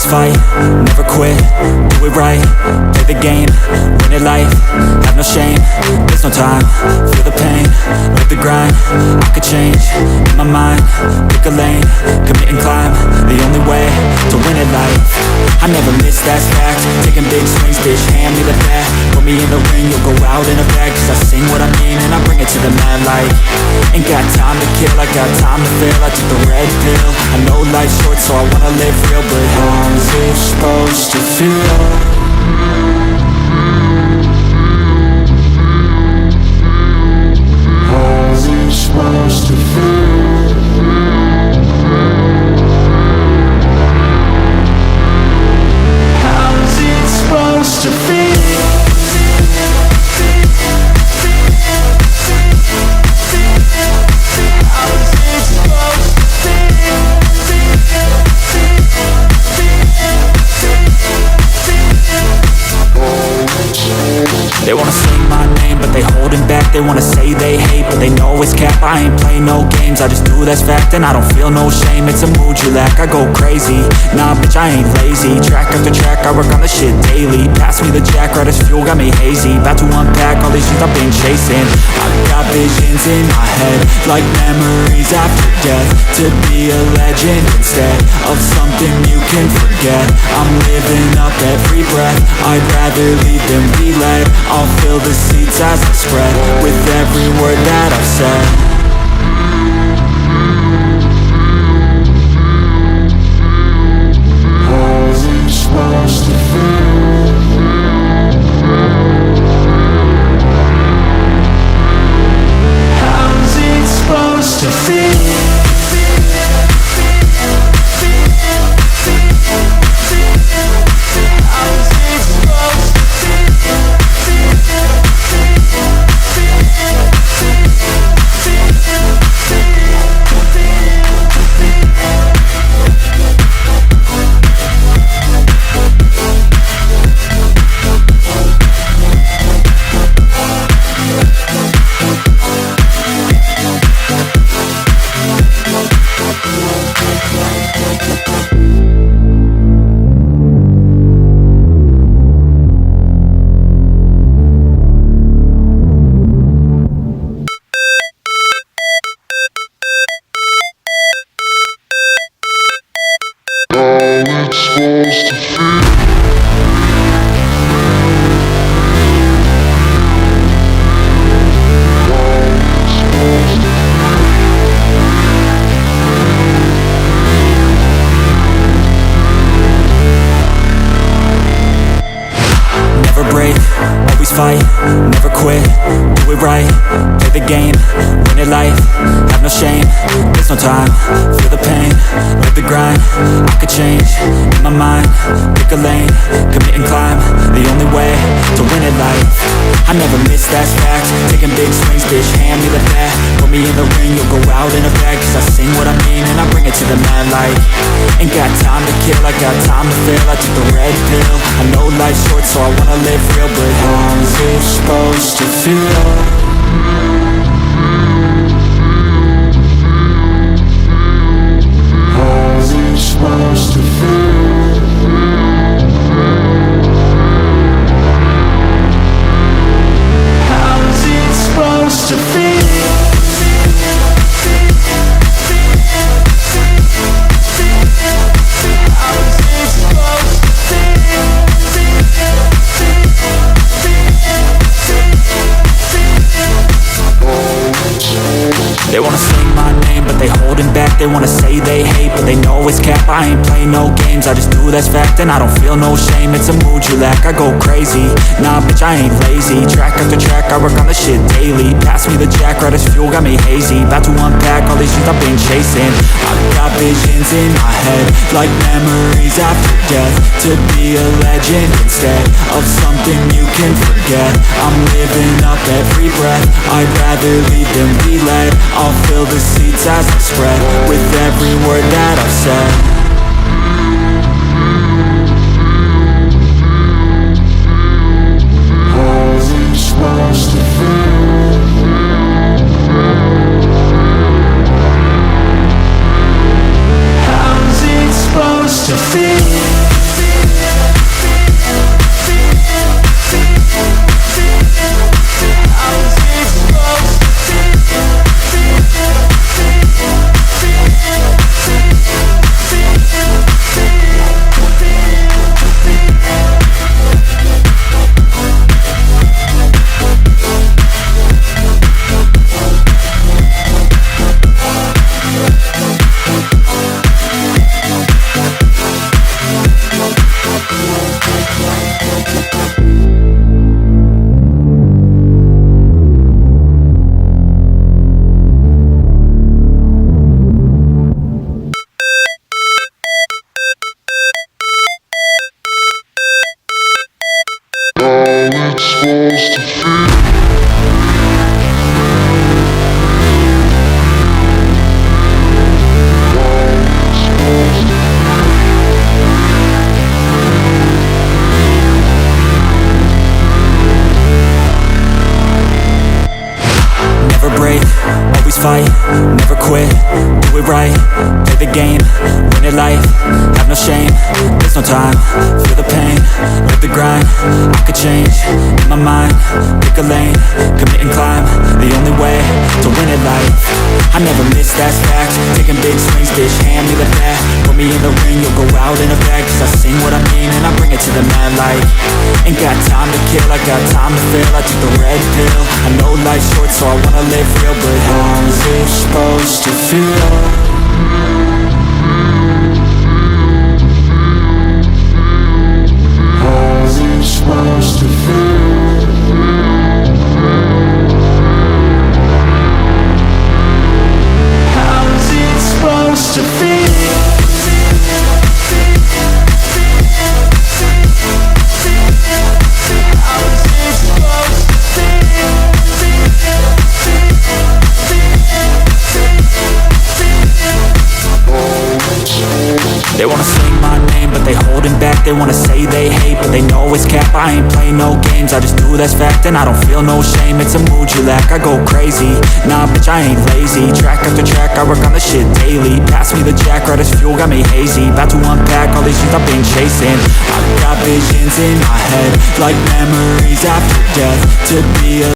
fight, never quit, do it right, play the game, win it life, have no shame, there's no time, feel the pain, live the grind, I could change, in my mind, pick a lane, commit and climb, the only way to win it life, I never miss, that's fact, taking big swings, bitch, hand me the bat, put me in the ring, you'll go out in a bag, cause I sing what I mean and I bring it to the mad light, ain't got time to kill, I got time to feel, I took the red pill, I know life's short so I wanna live real, but how's it supposed to feel? How's it supposed to feel? How's it supposed to feel? They wanna say my name, but they holding back. They wanna say they hate, but they know it's cap. I ain't play no games, I just do that's fact. And I don't feel no shame, it's a mood you lack. I go crazy, nah bitch I ain't lazy. Track after track, I work on the shit daily. Pass me the jack, right as fuel, got me hazy. About to unpack all these shit I've been chasing. I've got visions in my head, like memories after death. To be a legend instead of something you can forget. I'm living up every breath, I'd rather lead than be led. I'll fill the seats as I spread with every word that I've said. How's it supposed to feel? How's it supposed to feel? Fight, never quit, do it right, play the game, win it life, have no shame, there's no time, feel the pain, live the grind, I could change, in my mind, pick a lane, commit and climb, the only way to win it life, I never miss, that's fact, taking big swings, bitch, hand me the bat, put me in the ring, you'll go out in a bag, cause I sing what I mean and I bring it to the mad light, ain't got time to kill, I got time to feel, I took the red pill, I know life's short so I wanna live real, but how's it supposed to feel? How's it supposed to feel? How's it supposed to feel? They wanna say my name, but they holding back. They wanna say they hate, but they know it's cap. I ain't play no games, I just do that's fact. And I don't feel no shame, it's a mood you lack. I go crazy, nah bitch I ain't lazy. Track after track, I work on the shit daily. Pass me the jack, right as fuel, got me hazy. About to unpack all these shit I've been chasing. I've got visions in my head, like memories after death. To be a legend instead of something you can forget. I'm living up every breath, I'd rather lead than be led. I'll fill the seats as I spread with every word that I've said. How's it supposed to feel? How's it supposed to feel? How it's supposed to feel. Never break, always fight, never quit, do it right, play the game, win it life, have no shame, there's no time, feel the pain, live the grind, I could change, in my mind, pick a lane, commit and climb, the only way to win it life, I never miss, that's fact, taking big swings, bitch, hand me the bat, put me in the ring, you'll go out in a bag, cause I sing what I mean and I bring it to the mad light, ain't got time to kill, I got time to feel, I took the red pill, I know life's short so I wanna live real, but how's it supposed to feel? How's it supposed to feel? How's it supposed to feel? They wanna sing my name, but they holding back. They wanna say they hate, but they know it's cap. I ain't play no games, I just do that's fact. And I don't feel no shame, it's a mood you lack. I go crazy, nah bitch I ain't lazy. Track after track, I work on the shit daily. Pass me the jack, right as fuel, got me hazy. About to unpack all these things I've been chasing. I've got visions in my head, like memories after death. To be a